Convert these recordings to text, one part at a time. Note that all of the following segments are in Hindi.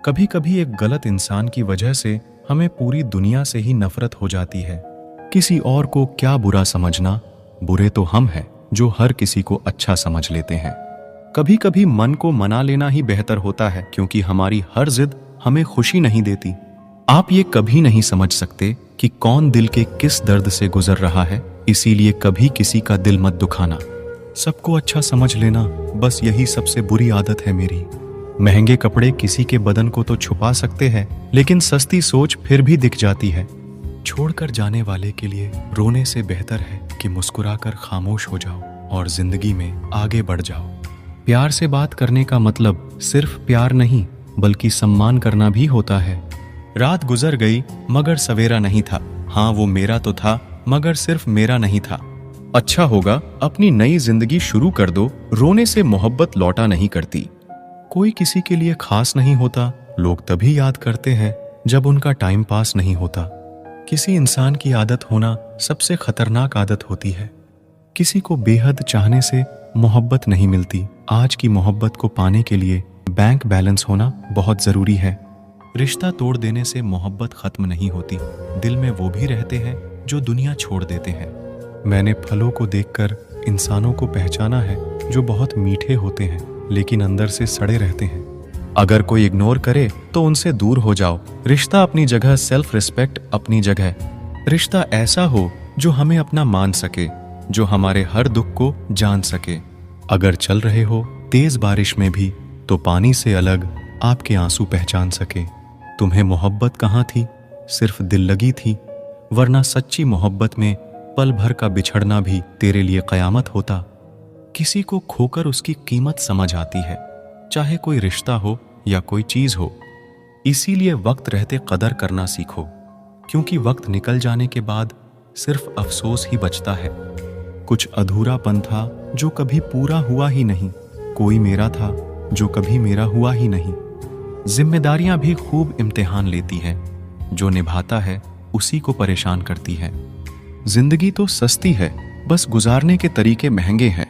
कभी कभी एक गलत इंसान की वजह से हमें पूरी दुनिया से ही नफरत हो जाती है। किसी और को क्या बुरा समझना, बुरे तो हम हैं जो हर किसी को अच्छा समझ लेते हैं। कभी कभी मन को मना लेना ही बेहतर होता है, क्योंकि हमारी हर जिद हमें खुशी नहीं देती। आप ये कभी नहीं समझ सकते कि कौन दिल के किस दर्द से गुजर रहा है, इसीलिए कभी किसी का दिल मत दुखाना। सबको अच्छा समझ लेना, बस यही सबसे बुरी आदत है मेरी। महंगे कपड़े किसी के बदन को तो छुपा सकते हैं, लेकिन सस्ती सोच फिर भी दिख जाती है। छोड़कर जाने वाले के लिए रोने से बेहतर है कि मुस्कुराकर खामोश हो जाओ और जिंदगी में आगे बढ़ जाओ। प्यार से बात करने का मतलब सिर्फ प्यार नहीं, बल्कि सम्मान करना भी होता है। रात गुजर गई मगर सवेरा नहीं था। हाँ, वो मेरा तो था मगर सिर्फ मेरा नहीं था। अच्छा होगा अपनी नई जिंदगी शुरू कर दो। रोने से मोहब्बत लौटा नहीं करती। कोई किसी के लिए खास नहीं होता। लोग तभी याद करते हैं जब उनका टाइम पास नहीं होता। किसी इंसान की आदत होना सबसे खतरनाक आदत होती है। किसी को बेहद चाहने से मोहब्बत नहीं मिलती। आज की मोहब्बत को पाने के लिए बैंक बैलेंस होना बहुत जरूरी है। रिश्ता तोड़ देने से मोहब्बत खत्म नहीं होती। दिल में वो भी रहते हैं जो दुनिया छोड़ देते हैं। मैंने फलों को देखकर इंसानों को पहचाना है जो बहुत मीठे होते हैं, लेकिन अंदर से सड़े रहते हैं। अगर कोई इग्नोर करे तो उनसे दूर हो जाओ। रिश्ता अपनी जगह, सेल्फ रिस्पेक्ट अपनी जगह। रिश्ता ऐसा हो जो हमें अपना मान सके, जो हमारे हर दुख को जान सके। अगर चल रहे हो तेज बारिश में भी, तो पानी से अलग आपके आंसू पहचान सके। तुम्हें मोहब्बत कहाँ थी? सिर्फ दिल लगी थी, वरना सच्ची मोहब्बत में पल भर का बिछड़ना भी तेरे लिए कयामत होता। किसी को खोकर उसकी कीमत समझ आती है, चाहे कोई रिश्ता हो या कोई चीज हो। इसीलिए वक्त रहते कदर करना सीखो, क्योंकि वक्त निकल जाने के बाद सिर्फ अफसोस ही बचता है। कुछ अधूरापन था जो कभी पूरा हुआ ही नहीं। कोई मेरा था जो कभी मेरा हुआ ही नहीं। जिम्मेदारियां भी खूब इम्तिहान लेती हैं। जो निभाता है उसी को परेशान करती है। जिंदगी तो सस्ती है, बस गुजारने के तरीके महंगे हैं।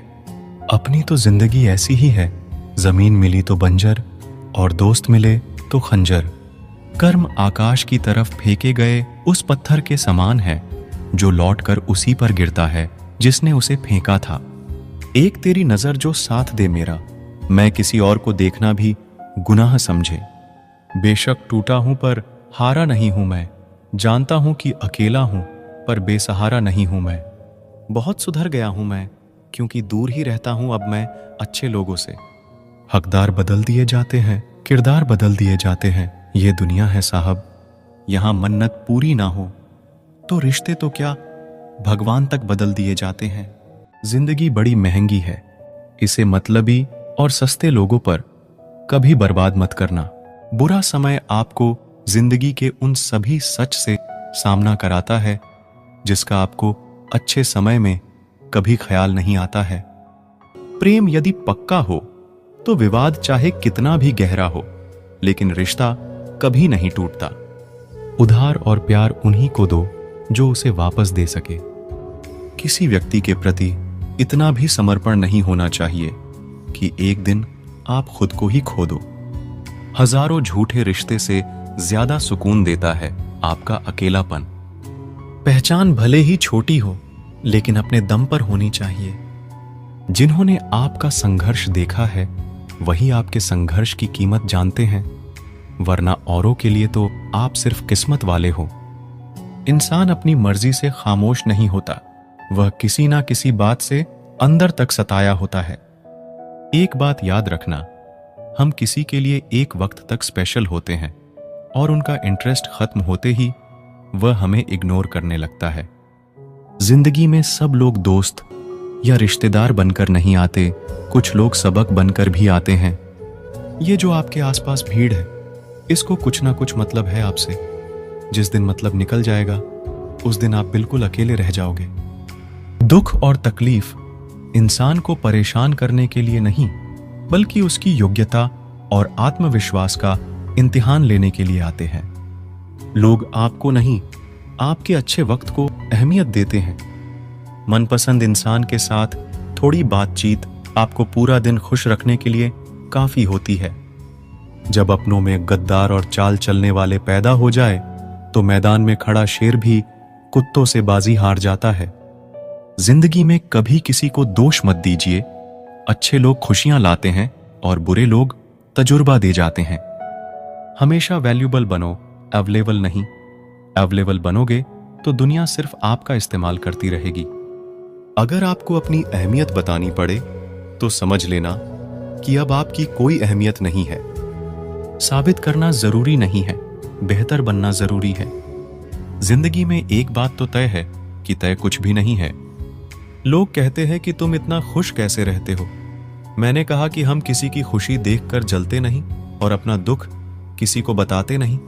अपनी तो जिंदगी ऐसी ही है, जमीन मिली तो बंजर और दोस्त मिले तो खंजर। कर्म आकाश की तरफ फेंके गए उस पत्थर के समान है, जो लौटकर उसी पर गिरता है जिसने उसे फेंका था। एक तेरी नजर जो साथ दे मेरा, मैं किसी और को देखना भी गुनाह समझे। बेशक टूटा हूं पर हारा नहीं हूं मैं। जानता हूं कि अकेला हूं पर बेसहारा नहीं हूं मैं। बहुत सुधर गया हूं मैं, क्योंकि दूर ही रहता हूं अब मैं अच्छे लोगों से। हकदार बदल दिए जाते हैं, किरदार बदल दिए जाते हैं। ये दुनिया है साहब, यहां मन्नत पूरी ना हो तो रिश्ते तो क्या भगवान तक बदल दिए जाते हैं। जिंदगी बड़ी महंगी है, इसे मतलबी और सस्ते लोगों पर कभी बर्बाद मत करना। बुरा समय आपको जिंदगी के उन सभी सच से सामना कराता है जिसका आपको अच्छे समय में कभी ख्याल नहीं आता है। प्रेम यदि पक्का हो तो विवाद चाहे कितना भी गहरा हो, लेकिन रिश्ता कभी नहीं टूटता। उधार और प्यार उन्हीं को दो जो उसे वापस दे सके। किसी व्यक्ति के प्रति इतना भी समर्पण नहीं होना चाहिए कि एक दिन आप खुद को ही खो दो। हजारों झूठे रिश्ते से ज्यादा सुकून देता है आपका अकेलापन। पहचान भले ही छोटी हो, लेकिन अपने दम पर होनी चाहिए। जिन्होंने आपका संघर्ष देखा है वही आपके संघर्ष की कीमत जानते हैं, वरना औरों के लिए तो आप सिर्फ किस्मत वाले हो। इंसान अपनी मर्जी से खामोश नहीं होता, वह किसी ना किसी बात से अंदर तक सताया होता है। एक बात याद रखना, हम किसी के लिए एक वक्त तक स्पेशल होते हैं और उनका इंटरेस्ट खत्म होते ही वह हमें इग्नोर करने लगता है। जिंदगी में सब लोग दोस्त या रिश्तेदार बनकर नहीं आते, कुछ लोग सबक बनकर भी आते हैं। ये जो आपके आसपास भीड़ है, इसको कुछ ना कुछ मतलब है आपसे। जिस दिन मतलब निकल जाएगा उस दिन आप बिल्कुल अकेले रह जाओगे। दुख और तकलीफ इंसान को परेशान करने के लिए नहीं, बल्कि उसकी योग्यता और आत्मविश्वास का इम्तिहान लेने के लिए आते हैं। लोग आपको नहीं, आपके अच्छे वक्त को अहमियत देते हैं। मनपसंद इंसान के साथ थोड़ी बातचीत आपको पूरा दिन खुश रखने के लिए काफी होती है। जब अपनों में गद्दार और चाल चलने वाले पैदा हो जाए तो मैदान में खड़ा शेर भी कुत्तों से बाजी हार जाता है। जिंदगी में कभी किसी को दोष मत दीजिए। अच्छे लोग खुशियां लाते हैं और बुरे लोग तजुर्बा दे जाते हैं। हमेशा वैल्यूबल बनो, अवेलेबल नहीं। अवेलेबल बनोगे तो दुनिया सिर्फ आपका इस्तेमाल करती रहेगी। अगर आपको अपनी अहमियत बतानी पड़े तो समझ लेना कि अब आपकी कोई अहमियत नहीं है। साबित करना जरूरी नहीं है, बेहतर बनना जरूरी है। जिंदगी में एक बात तो तय है कि तय कुछ भी नहीं है। लोग कहते हैं कि तुम इतना खुश कैसे रहते हो। मैंने कहा कि हम किसी की खुशी देखकर जलते नहीं और अपना दुख किसी को बताते नहीं।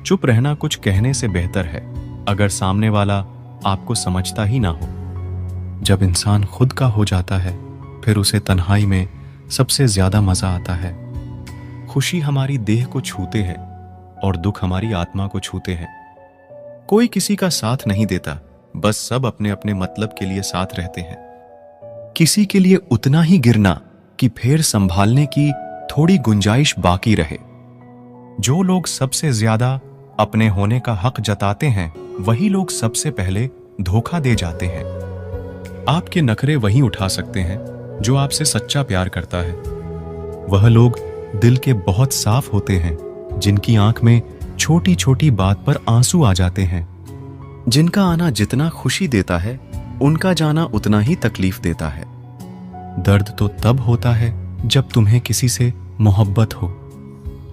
चुप रहना कुछ कहने से बेहतर है अगर सामने वाला आपको समझता ही ना हो। जब इंसान खुद का हो जाता है फिर उसे तन्हाई में सबसे ज्यादा मजा आता है। खुशी हमारी देह को छूते हैं और दुख हमारी आत्मा को छूते हैं। कोई किसी का साथ नहीं देता, बस सब अपने अपने मतलब के लिए साथ रहते हैं। किसी के लिए उतना ही गिरना कि फिर संभालने की थोड़ी गुंजाइश बाकी रहे। जो लोग सबसे ज्यादा अपने होने का हक जताते हैं वही लोग सबसे पहले धोखा दे जाते हैं। आपके नखरे वही उठा सकते हैं जो आपसे सच्चा प्यार करता है। वह लोग दिल के बहुत साफ होते हैं जिनकी आंख में छोटी छोटी बात पर आंसू आ जाते हैं। जिनका आना जितना खुशी देता है उनका जाना उतना ही तकलीफ देता है। दर्द तो तब होता है जब तुम्हें किसी से मोहब्बत हो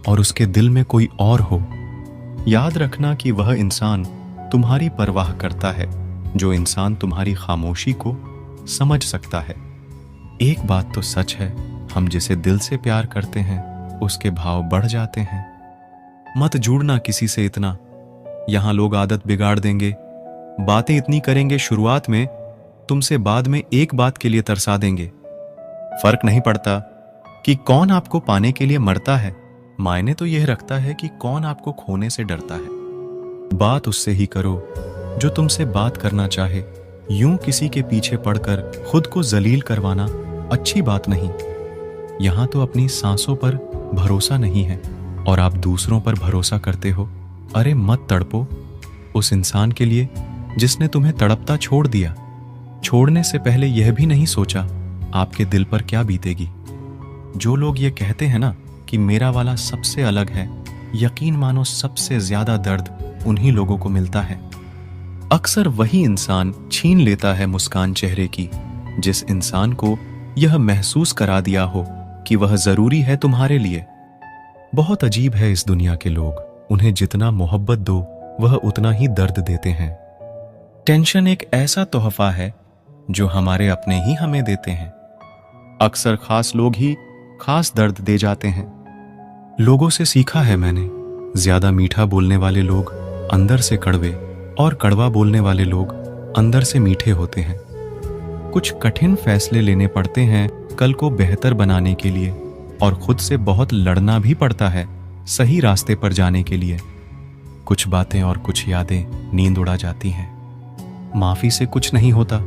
और उसके दिल में कोई और हो। याद रखना कि वह इंसान तुम्हारी परवाह करता है जो इंसान तुम्हारी खामोशी को समझ सकता है। एक बात तो सच है, हम जिसे दिल से प्यार करते हैं उसके भाव बढ़ जाते हैं। मत जुड़ना किसी से इतना, यहां लोग आदत बिगाड़ देंगे। बातें इतनी करेंगे शुरुआत में, तुमसे बाद में एक बात के लिए तरसा देंगे। फर्क नहीं पड़ता कि कौन आपको पाने के लिए मरता है, मायने तो यह रखता है कि कौन आपको खोने से डरता है। बात उससे ही करो जो तुमसे बात करना चाहे। यूं किसी के पीछे पड़कर खुद को जलील करवाना अच्छी बात नहीं। यहां तो अपनी सांसों पर भरोसा नहीं है और आप दूसरों पर भरोसा करते हो। अरे मत तड़पो उस इंसान के लिए जिसने तुम्हें तड़पता छोड़ दिया। छोड़ने से पहले यह भी नहीं सोचा आपके दिल पर क्या बीतेगी। जो लोग ये कहते हैं ना कि मेरा वाला सबसे अलग है, यकीन मानो सबसे ज्यादा दर्द उन्हीं लोगों को मिलता है। अक्सर वही इंसान छीन लेता है मुस्कान चेहरे की जिस इंसान को यह महसूस करा दिया हो कि वह जरूरी है तुम्हारे लिए। बहुत अजीब है इस दुनिया के लोग, उन्हें जितना मोहब्बत दो वह उतना ही दर्द देते हैं। टेंशन एक ऐसा तोहफा है जो हमारे अपने ही हमें देते हैं। अक्सर खास लोग ही खास दर्द दे जाते हैं। लोगों से सीखा है मैंने, ज्यादा मीठा बोलने वाले लोग अंदर से कड़वे और कड़वा बोलने वाले लोग अंदर से मीठे होते हैं। कुछ कठिन फैसले लेने पड़ते हैं कल को बेहतर बनाने के लिए, और खुद से बहुत लड़ना भी पड़ता है सही रास्ते पर जाने के लिए। कुछ बातें और कुछ यादें नींद उड़ा जाती हैं। माफी से कुछ नहीं होता,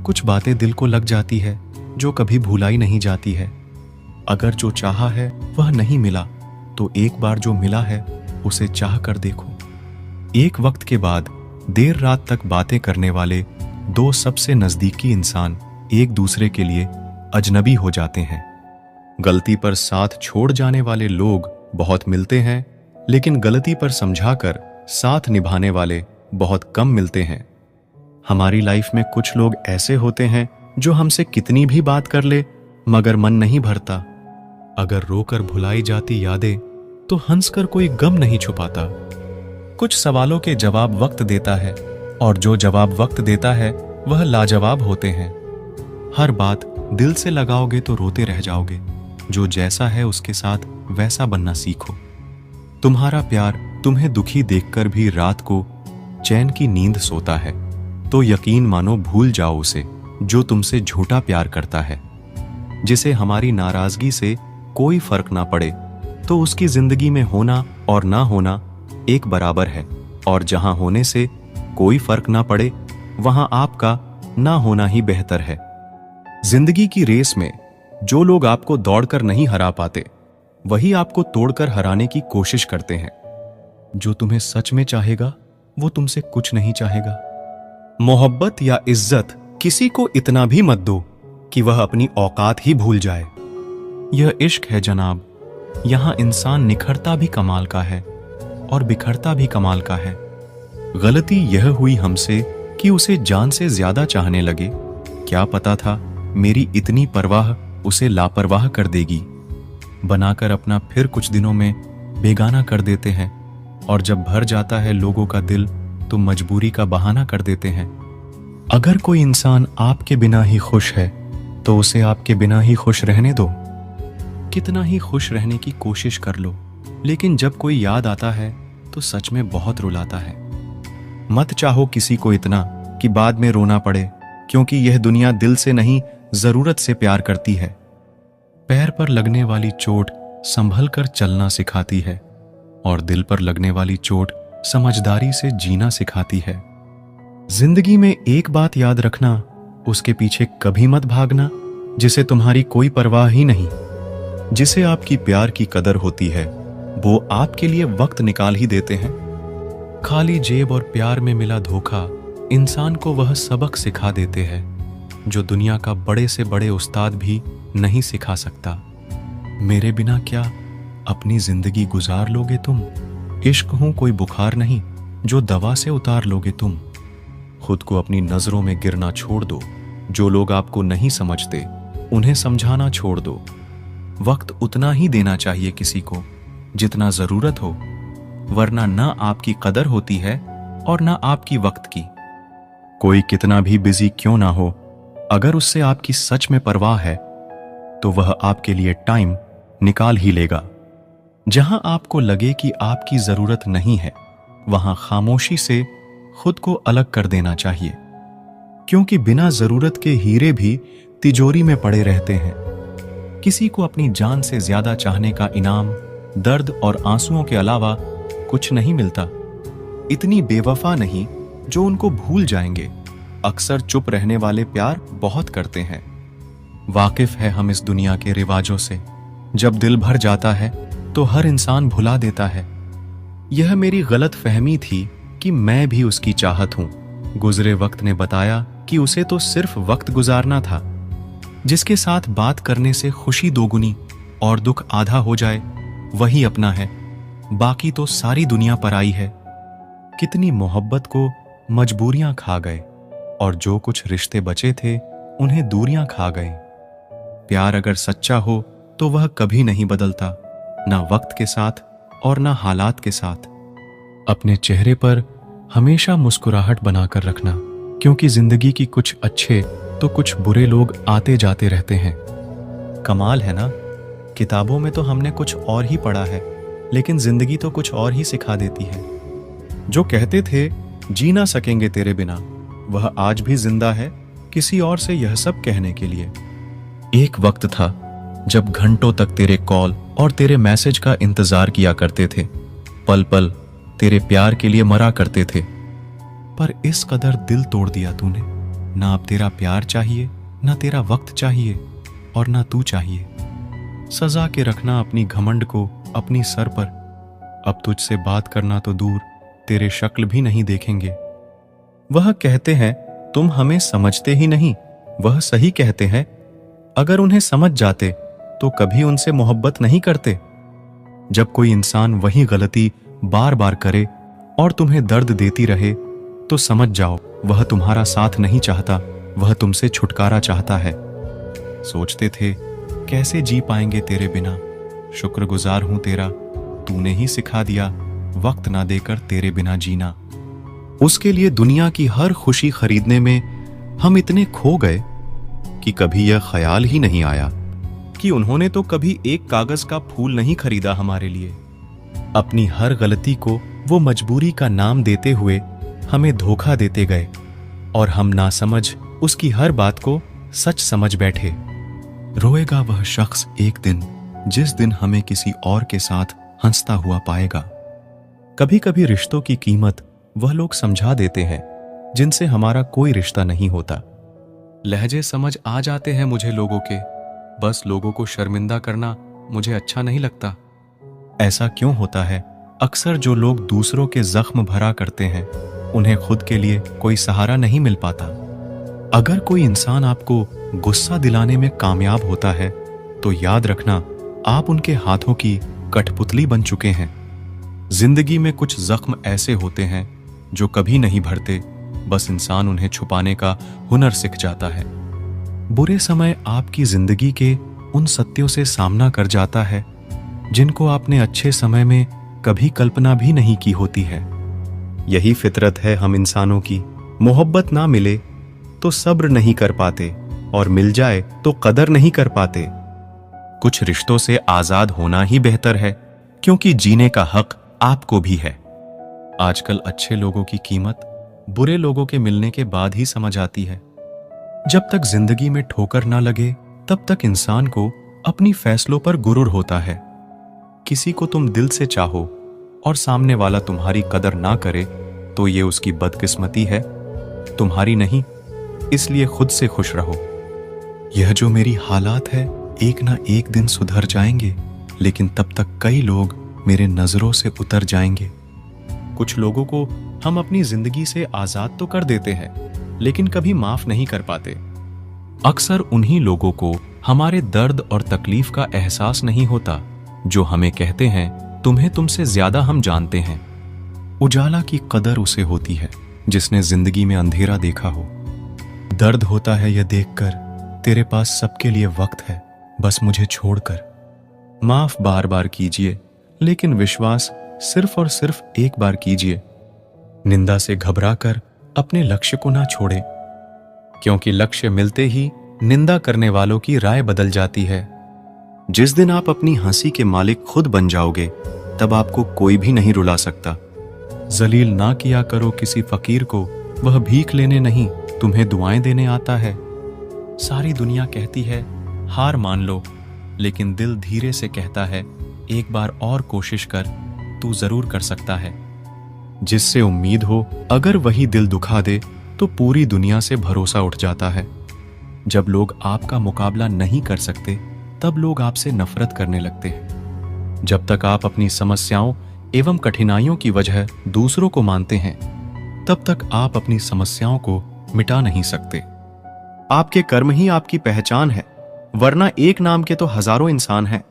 कुछ बातें दिल को लग जाती है जो कभी भुलाई नहीं जाती है। अगर जो चाहा है वह नहीं मिला तो एक बार जो मिला है उसे चाह कर देखो। एक वक्त के बाद देर रात तक बातें करने वाले दो सबसे नजदीकी इंसान एक दूसरे के लिए अजनबी हो जाते हैं। गलती पर साथ छोड़ जाने वाले लोग बहुत मिलते हैं, लेकिन गलती पर समझाकर साथ निभाने वाले बहुत कम मिलते हैं। हमारी लाइफ में कुछ लोग ऐसे होते हैं जो हमसे कितनी भी बात कर ले मगर मन नहीं भरता। अगर रोकर भुलाई जाती यादें तो हंसकर कोई गम नहीं छुपाता। कुछ सवालों के जवाब वक्त देता है और जो जवाब वक्त देता है वह लाजवाब होते हैं। हर बात दिल से लगाओगे तो रोते रह जाओगे। जो जैसा है उसके साथ वैसा बनना सीखो। तुम्हारा प्यार तुम्हें दुखी देखकर भी रात को चैन की नींद सोता है तो यकीन मानो भूल जाओ उसे जो तुमसे झूठा प्यार करता है। जिसे हमारी नाराजगी से कोई फर्क ना पड़े तो उसकी जिंदगी में होना और ना होना एक बराबर है, और जहां होने से कोई फर्क ना पड़े वहां आपका ना होना ही बेहतर है। जिंदगी की रेस में जो लोग आपको दौड़कर नहीं हरा पाते वही आपको तोड़कर हराने की कोशिश करते हैं। जो तुम्हें सच में चाहेगा वो तुमसे कुछ नहीं चाहेगा। मोहब्बत या इज्जत किसी को इतना भी मत दो कि वह अपनी औकात ही भूल जाए। यह इश्क है जनाब, यहां इंसान निखरता भी कमाल का है और बिखरता भी कमाल का है। गलती यह हुई हमसे कि उसे जान से ज्यादा चाहने लगे। क्या पता था मेरी इतनी परवाह उसे लापरवाह कर देगी। बनाकर अपना फिर कुछ दिनों में बेगाना कर देते हैं, और जब भर जाता है लोगों का दिल तो मजबूरी का बहाना कर देते हैं। अगर कोई इंसान आपके बिना ही खुश है तो उसे आपके बिना ही खुश रहने दो। कितना ही खुश रहने की कोशिश कर लो, लेकिन जब कोई याद आता है तो सच में बहुत रुलाता है। मत चाहो किसी को इतना कि बाद में रोना पड़े, क्योंकि यह दुनिया दिल से नहीं जरूरत से प्यार करती है। पैर पर लगने वाली चोट संभल कर चलना सिखाती है, और दिल पर लगने वाली चोट समझदारी से जीना सिखाती है। जिंदगी में एक बात याद रखना, उसके पीछे कभी मत भागना जिसे तुम्हारी कोई परवाह ही नहीं। जिसे आपकी प्यार की कदर होती है वो आपके लिए वक्त निकाल ही देते हैं। खाली जेब और प्यार में मिला धोखा इंसान को वह सबक सिखा देते हैं जो दुनिया का बड़े से बड़े उस्ताद भी नहीं सिखा सकता। मेरे बिना क्या अपनी जिंदगी गुजार लोगे तुम? इश्क हूं कोई बुखार नहीं जो दवा से उतार लोगे तुम। खुद को अपनी नजरों में गिरना छोड़ दो। जो लोग आपको नहीं समझते उन्हें समझाना छोड़ दो। वक्त उतना ही देना चाहिए किसी को जितना जरूरत हो, वरना ना आपकी कदर होती है और ना आपकी वक्त की। कोई कितना भी बिजी क्यों ना हो, अगर उससे आपकी सच में परवाह है तो वह आपके लिए टाइम निकाल ही लेगा। जहां आपको लगे कि आपकी जरूरत नहीं है, वहां खामोशी से खुद को अलग कर देना चाहिए, क्योंकि बिना जरूरत के हीरे भी तिजोरी में पड़े रहते हैं। किसी को अपनी जान से ज्यादा चाहने का इनाम दर्द और आंसुओं के अलावा कुछ नहीं मिलता। इतनी बेवफा नहीं जो उनको भूल जाएंगे। अक्सर चुप रहने वाले प्यार बहुत करते हैं। वाकिफ है हम इस दुनिया के रिवाजों से। जब दिल भर जाता है तो हर इंसान भुला देता है। यह मेरी गलत फहमी थी कि मैं भी उसकी चाहत हूं। गुजरे वक्त ने बताया कि उसे तो सिर्फ वक्त गुजारना था। जिसके साथ बात करने से खुशी दोगुनी और दुख आधा हो जाए वही अपना है, बाकी तो सारी दुनिया पराई है। कितनी मोहब्बत को मजबूरियां खा गए, और जो कुछ रिश्ते बचे थे उन्हें दूरियां खा गए। प्यार अगर सच्चा हो तो वह कभी नहीं बदलता, ना वक्त के साथ और ना हालात के साथ। अपने चेहरे पर हमेशा मुस्कुराहट बनाकर रखना, क्योंकि जिंदगी की कुछ अच्छे तो कुछ बुरे लोग आते जाते रहते हैं। कमाल है ना, किताबों में तो हमने कुछ और ही पढ़ा है, लेकिन जिंदगी तो कुछ और ही सिखा देती है। जो कहते थे जी ना सकेंगे तेरे बिना, वह आज भी जिंदा है किसी और से यह सब कहने के लिए। एक वक्त था जब घंटों तक तेरे कॉल और तेरे मैसेज का इंतजार किया करते थे, पल पल तेरे प्यार के लिए मरा करते थे। पर इस कदर दिल तोड़ दिया तूने। ना अब तेरा प्यार चाहिए, ना तेरा वक्त चाहिए, और ना तू चाहिए। सजा के रखना अपनी घमंड को अपनी सर पर। अब तुझसे बात करना तो दूर, तेरे शक्ल भी नहीं देखेंगे। वह कहते हैं तुम हमें समझते ही नहीं, वह सही कहते हैं। अगर उन्हें समझ जाते तो कभी उनसे मोहब्बत नहीं करते। जब कोई इंसान वही गलती बार बार करे और तुम्हें दर्द देती रहे तो समझ जाओ वह तुम्हारा साथ नहीं चाहता, वह तुमसे छुटकारा चाहता है। सोचते थे कैसे जी पाएंगे तेरे बिना, शुक्रगुजार हूं तेरा, तूने ही सिखा दिया वक्त ना देकर तेरे बिना जीना। उसके लिए दुनिया की हर खुशी खरीदने में हम इतने खो गए कि कभी यह ख्याल ही नहीं आया कि उन्होंने तो कभी एक कागज का फूल नहीं खरीदा हमारे लिए। अपनी हर गलती को वो मजबूरी का नाम देते हुए हमें धोखा देते गए, और हम नासमझ उसकी हर बात को सच समझ बैठे। रोएगा वह शख्स एक दिन जिस दिन हमें किसी और के साथ हंसता हुआ पाएगा। कभी कभी रिश्तों की कीमत वह लोग समझा देते हैं जिनसे हमारा कोई रिश्ता नहीं होता। लहजे समझ आ जाते हैं मुझे लोगों के, बस लोगों को शर्मिंदा करना मुझे अच्छा नहीं लगता। ऐसा क्यों होता है? अक्सर जो लोग दूसरों के जख्म भरा करते हैं, उन्हें खुद के लिए कोई सहारा नहीं मिल पाता। अगर कोई इंसान आपको गुस्सा दिलाने में कामयाब होता है, तो याद रखना आप उनके हाथों की कठपुतली बन चुके हैं। जिंदगी में कुछ जख्म ऐसे होते हैं जो कभी नहीं भरते, बस इंसान उन्हें छुपाने का हुनर सीख जाता है। बुरे समय आपकी जिंदगी के उन सत्यों से सामना कर जाता है जिनको आपने अच्छे समय में कभी कल्पना भी नहीं की होती है। यही फितरत है हम इंसानों की। मोहब्बत ना मिले तो सब्र नहीं कर पाते, और मिल जाए तो कदर नहीं कर पाते। कुछ रिश्तों से आजाद होना ही बेहतर है, क्योंकि जीने का हक आपको भी है। आजकल अच्छे लोगों की कीमत बुरे लोगों के मिलने के बाद ही समझ आती है। जब तक जिंदगी में ठोकर ना लगे, तब तक इंसान को अपनी फैसलों पर गुरूर होता है। किसी को तुम दिल से चाहो और सामने वाला तुम्हारी कदर ना करे, तो ये उसकी बदकिस्मती है, तुम्हारी नहीं। इसलिए खुद से खुश रहो। यह जो मेरी हालात है, एक ना एक दिन सुधर जाएंगे, लेकिन तब तक कई लोग मेरे नजरों से उतर जाएंगे। कुछ लोगों को हम अपनी जिंदगी से आजाद तो कर देते हैं, लेकिन कभी माफ नहीं कर पाते। अक्सर उन्हीं लोगों को हमारे दर्द और तकलीफ का एहसास नहीं होता, जो हमें कहते हैं तुम्हें तुमसे ज्यादा हम जानते हैं। उजाला की कदर उसे होती है जिसने जिंदगी में अंधेरा देखा हो। दर्द होता है यह देखकर तेरे पास सबके लिए वक्त है, बस मुझे छोड़कर। माफ बार बार कीजिए, लेकिन विश्वास सिर्फ और सिर्फ एक बार कीजिए। निंदा से घबराकर अपने लक्ष्य को ना छोड़े, क्योंकि लक्ष्य मिलते ही निंदा करने वालों की राय बदल जाती है। जिस दिन आप अपनी हंसी के मालिक खुद बन जाओगे, तब आपको कोई भी नहीं रुला सकता। जलील ना किया करो किसी फकीर को, वह भीख लेने नहीं तुम्हें दुआएं देने आता है। सारी दुनिया कहती है हार मान लो, लेकिन दिल धीरे से कहता है एक बार और कोशिश कर, तू जरूर कर सकता है। जिससे उम्मीद हो, अगर वही दिल दुखा दे, तो पूरी दुनिया से भरोसा उठ जाता है। जब लोग आपका मुकाबला नहीं कर सकते, तब लोग आपसे नफरत करने लगते हैं। जब तक आप अपनी समस्याओं एवं कठिनाइयों की वजह दूसरों को मानते हैं, तब तक आप अपनी समस्याओं को मिटा नहीं सकते। आपके कर्म ही आपकी पहचान है, वरना एक नाम के तो हजारों इंसान हैं।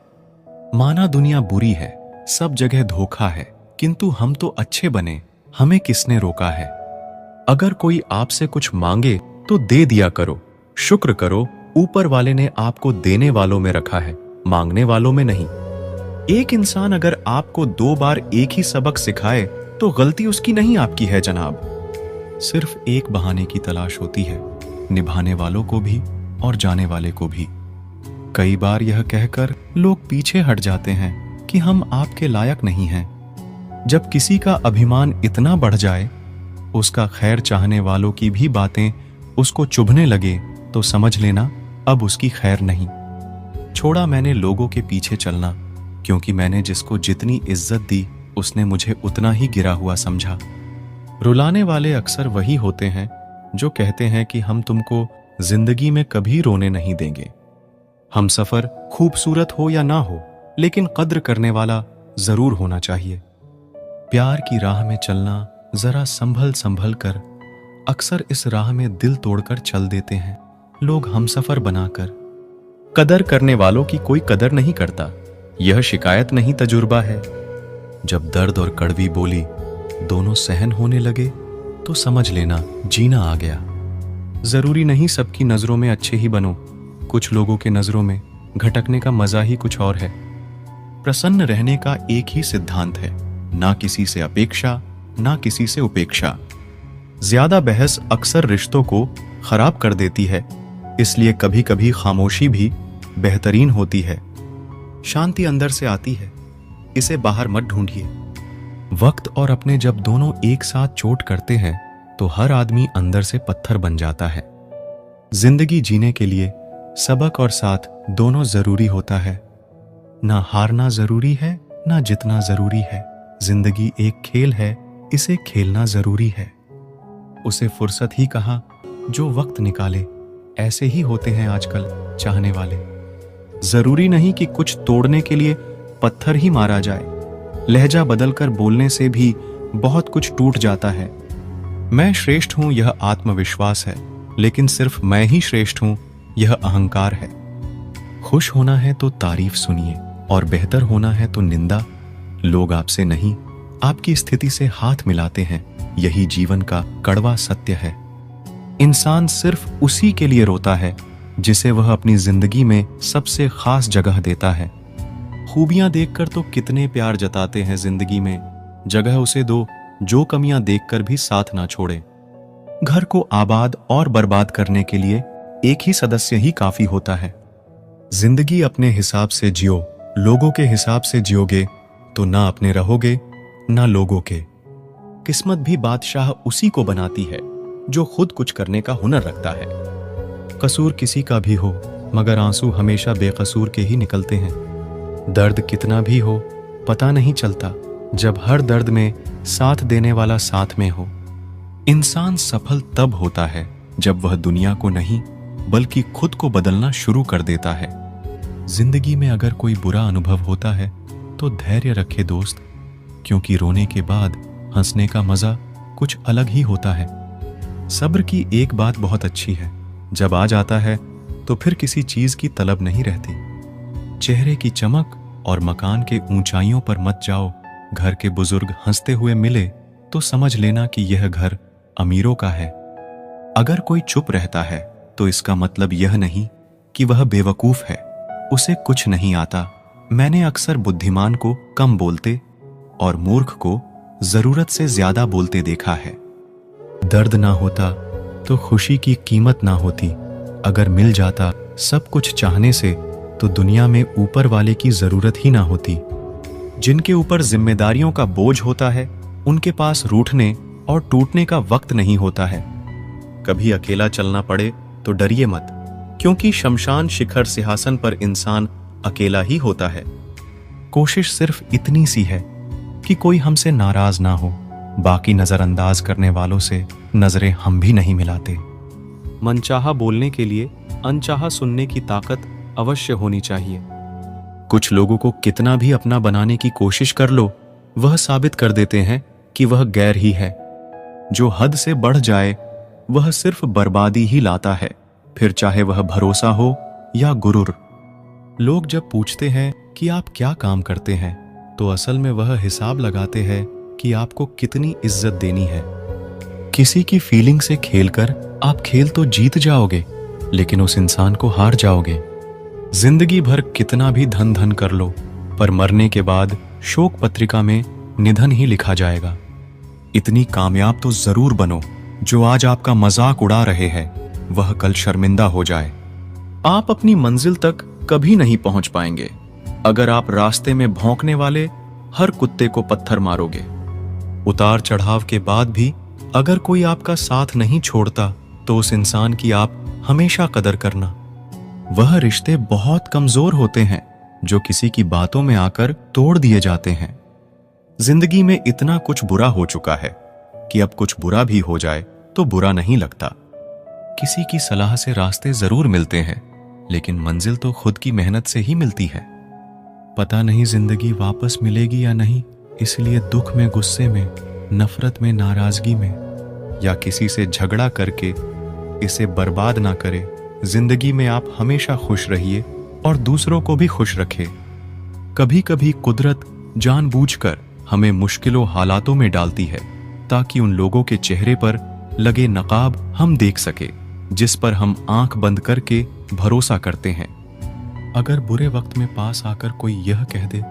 माना दुनिया बुरी है, सब जगह धोखा है, किंतु हम तो अच्छे बने, हमें किसने रोका है? अगर कोई आपसे कुछ मांगे तो दे दिया करो, शुक्र करो ऊपर वाले ने आपको देने वालों में रखा है, मांगने वालों में नहीं। एक इंसान अगर आपको 2 बार एक ही सबक सिखाए, तो गलती उसकी नहीं आपकी है जनाब। सिर्फ एक बहाने की तलाश होती है, निभाने वालों को भी और जाने वाले को भी। कई बार यह कहकर लोग पीछे हट जाते हैं कि हम आपके लायक नहीं हैं। जब किसी का अभिमान इतना बढ़ जाए, उसका खैर चाहने वालों की भी बातें उसको चुभने लगे, तो समझ लेना अब उसकी खैर नहीं। छोड़ा मैंने लोगों के पीछे चलना, क्योंकि मैंने जिसको जितनी इज्जत दी, उसने मुझे उतना ही गिरा हुआ समझा। रुलाने वाले अक्सर वही होते हैं जो कहते हैं कि हम तुमको जिंदगी में कभी रोने नहीं देंगे। हम सफर खूबसूरत हो या ना हो, लेकिन कद्र करने वाला जरूर होना चाहिए। प्यार की राह में चलना जरा संभल संभल कर, अक्सर इस राह में दिल तोड़कर चल देते हैं लोग हमसफर बनाकर। कदर करने वालों की कोई कदर नहीं करता, यह शिकायत नहीं तजुर्बा है। जब दर्द और कड़वी बोली दोनों सहन होने लगे, तो समझ लेना जीना आ गया। जरूरी नहीं सबकी नजरों में अच्छे ही बनो, कुछ लोगों के नजरों में घटकने का मजा ही कुछ और है। प्रसन्न रहने का एक ही सिद्धांत है, ना किसी से अपेक्षा, ना किसी से उपेक्षा। ज्यादा बहस अक्सर रिश्तों को खराब कर देती है, इसलिए कभी कभी खामोशी भी बेहतरीन होती है। शांति अंदर से आती है, इसे बाहर मत ढूंढिए। वक्त और अपने जब दोनों एक साथ चोट करते हैं, तो हर आदमी अंदर से पत्थर बन जाता है। जिंदगी जीने के लिए सबक और साथ दोनों जरूरी होता है। ना हारना जरूरी है, ना जितना जरूरी है। जिंदगी एक खेल है, इसे खेलना जरूरी है। उसे फुर्सत ही कहा जो वक्त निकाले, ऐसे ही होते हैं आजकल चाहने वाले। जरूरी नहीं कि कुछ तोड़ने के लिए पत्थर ही मारा जाए। लहजा बदलकर बोलने से भी बहुत कुछ टूट जाता है। मैं श्रेष्ठ हूं यह आत्मविश्वास है, लेकिन सिर्फ मैं ही श्रेष्ठ हूं यह अहंकार है। खुश होना है तो तारीफ सुनिए और बेहतर होना है तो निंदा। लोग आपसे नहीं, आपकी स्थिति से हाथ मिलाते हैं। यही जीवन का कड़वा सत्य है। इंसान सिर्फ उसी के लिए रोता है जिसे वह अपनी जिंदगी में सबसे खास जगह देता है। खूबियां देखकर तो कितने प्यार जताते हैं जिंदगी में, जगह उसे दो जो कमियां देखकर भी साथ ना छोड़े। घर को आबाद और बर्बाद करने के लिए एक ही सदस्य ही काफी होता है। जिंदगी अपने हिसाब से जियो, लोगों के हिसाब से जियोगे तो ना अपने रहोगे ना लोगों के। किस्मत भी बादशाह उसी को बनाती है जो खुद कुछ करने का हुनर रखता है। कसूर किसी का भी हो, मगर आंसू हमेशा बेकसूर के ही निकलते हैं। दर्द कितना भी हो पता नहीं चलता, जब हर दर्द में साथ देने वाला साथ में हो। इंसान सफल तब होता है जब वह दुनिया को नहीं बल्कि खुद को बदलना शुरू कर देता है। जिंदगी में अगर कोई बुरा अनुभव होता है तो धैर्य रखे दोस्त, क्योंकि रोने के बाद हंसने का मजा कुछ अलग ही होता है। सब्र की एक बात बहुत अच्छी है, जब आ जाता है तो फिर किसी चीज की तलब नहीं रहती। चेहरे की चमक और मकान के ऊंचाइयों पर मत जाओ। घर के बुजुर्ग हंसते हुए मिले तो समझ लेना कि यह घर अमीरों का है। अगर कोई चुप रहता है तो इसका मतलब यह नहीं कि वह बेवकूफ है, उसे कुछ नहीं आता। मैंने अक्सर बुद्धिमान को कम बोलते और मूर्ख को जरूरत से ज्यादा बोलते देखा है। दर्द ना होता तो खुशी की कीमत ना होती। अगर मिल जाता सब कुछ चाहने से तो दुनिया में ऊपर वाले की जरूरत ही ना होती। जिनके ऊपर जिम्मेदारियों का बोझ होता है उनके पास रूठने और टूटने का वक्त नहीं होता है। कभी अकेला चलना पड़े तो डरिए मत, क्योंकि शमशान शिखर सिंहासन पर इंसान अकेला ही होता है। कोशिश सिर्फ इतनी सी है कि कोई हमसे नाराज ना हो। बाकी नजरअंदाज करने वालों से नजरें हम भी नहीं मिलाते। मनचाहा बोलने के लिए अनचाहा सुनने की ताकत अवश्य होनी चाहिए। कुछ लोगों को कितना भी अपना बनाने की कोशिश कर लो, वह साबित कर देते हैं कि वह गैर ही है। जो हद से बढ़ जाए वह सिर्फ बर्बादी ही लाता है, फिर चाहे वह भरोसा हो या गुरूर। लोग जब पूछते हैं कि आप क्या काम करते हैं तो असल में वह हिसाब लगाते हैं कि आपको कितनी इज्जत देनी है। किसी की फीलिंग से खेलकर आप खेल तो जीत जाओगे, लेकिन उस इंसान को हार जाओगे। जिंदगी भर कितना भी धन धन कर लो, पर मरने के बाद शोक पत्रिका में निधन ही लिखा जाएगा। इतनी कामयाब तो जरूर बनो जो आज आपका मजाक उड़ा रहे हैं वह कल शर्मिंदा हो जाए। आप अपनी मंजिल तक कभी नहीं पहुंच पाएंगे अगर आप रास्ते में भौंकने वाले हर कुत्ते को पत्थर मारोगे। उतार चढ़ाव के बाद भी अगर कोई आपका साथ नहीं छोड़ता तो उस इंसान की आप हमेशा कदर करना। वह रिश्ते बहुत कमजोर होते हैं जो किसी की बातों में आकर तोड़ दिए जाते हैं। जिंदगी में इतना कुछ बुरा हो चुका है कि अब कुछ बुरा भी हो जाए तो बुरा नहीं लगता। किसी की सलाह से रास्ते जरूर मिलते हैं, लेकिन मंजिल तो खुद की मेहनत से ही मिलती है। पता नहीं जिंदगी वापस मिलेगी या नहीं, इसलिए दुख में, गुस्से में, नफरत में, नाराजगी में या किसी से झगड़ा करके इसे बर्बाद ना करे। जिंदगी में आप हमेशा खुश रहिए और दूसरों को भी खुश रखें। कभी कभी कुदरत जानबूझकर हमें मुश्किलों हालातों में डालती है ताकि उन लोगों के चेहरे पर लगे नकाब हम देख सके जिस पर हम आंख बंद करके भरोसा करते हैं। अगर बुरे वक्त में पास आकर कोई यह कह दे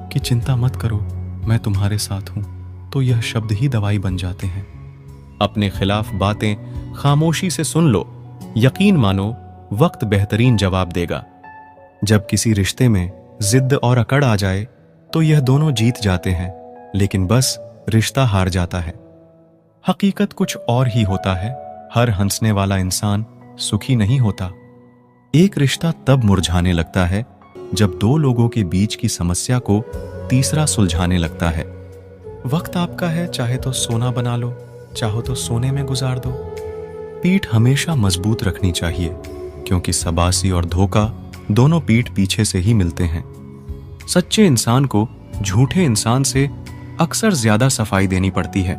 कि चिंता मत करो, मैं तुम्हारे साथ हूं, तो यह शब्द ही दवाई बन जाते हैं। अपने खिलाफ बातें खामोशी से सुन लो, यकीन मानो वक्त बेहतरीन जवाब देगा। जब किसी रिश्ते में जिद और अकड़ आ जाए तो यह दोनों जीत जाते हैं, लेकिन बस रिश्ता हार जाता है। हकीकत कुछ और ही होता है। हर हंसने वाला इंसान सुखी नहीं होता। एक रिश्ता तब मुरझाने लगता है जब दो लोगों के बीच की समस्या को तीसरा सुलझाने लगता है। वक्त आपका है, चाहे तो सोना बना लो, चाहो तो सोने में गुजार दो। पीठ हमेशा मजबूत रखनी चाहिए, क्योंकि सबासी और धोखा दोनों पीठ पीछे से ही मिलते हैं। सच्चे इंसान को झूठे इंसान से अक्सर ज्यादा सफाई देनी पड़ती है।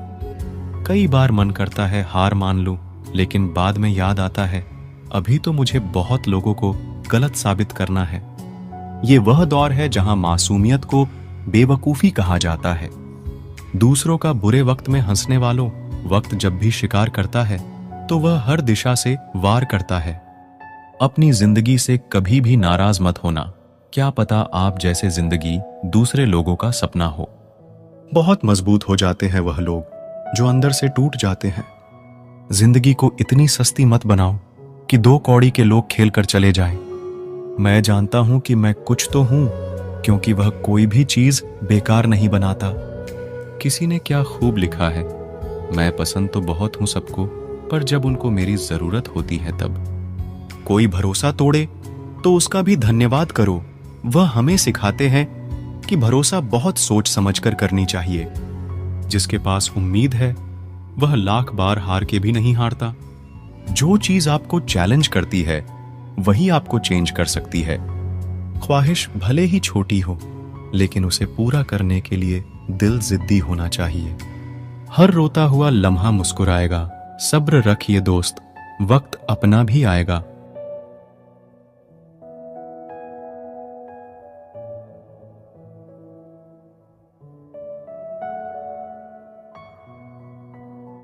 कई बार मन करता है हार मान लूं, लेकिन बाद में याद आता है अभी तो मुझे बहुत लोगों को गलत साबित करना है। ये वह दौर है जहां मासूमियत को बेवकूफी कहा जाता है। दूसरों का बुरे वक्त में हंसने वालों वक्त जब भी शिकार करता है तो वह हर दिशा से वार करता है। अपनी जिंदगी से कभी भी नाराज मत होना, क्या पता आप जैसे जिंदगी दूसरे लोगों का सपना हो। बहुत मजबूत हो जाते हैं वह लोग जो अंदर से टूट जाते हैं। जिंदगी को इतनी सस्ती मत बनाओ कि 2 कौड़ी के लोग खेल कर चले जाएं। मैं जानता हूं कि मैं कुछ तो हूं, क्योंकि वह कोई भी चीज बेकार नहीं बनाता। किसी ने क्या खूब लिखा है, मैं पसंद तो बहुत हूं सबको, पर जब उनको मेरी जरूरत होती है तब। कोई भरोसा तोड़े तो उसका भी धन्यवाद करो। वह हमें सिखाते हैं कि भरोसा बहुत सोच समझ कर करनी चाहिए। जिसके पास उम्मीद है वह लाख बार हार के भी नहीं हारता। जो चीज आपको चैलेंज करती है वही आपको चेंज कर सकती है। ख्वाहिश भले ही छोटी हो, लेकिन उसे पूरा करने के लिए दिल जिद्दी होना चाहिए। हर रोता हुआ लम्हा मुस्कुराएगा। सब्र रखिए दोस्त, वक्त अपना भी आएगा।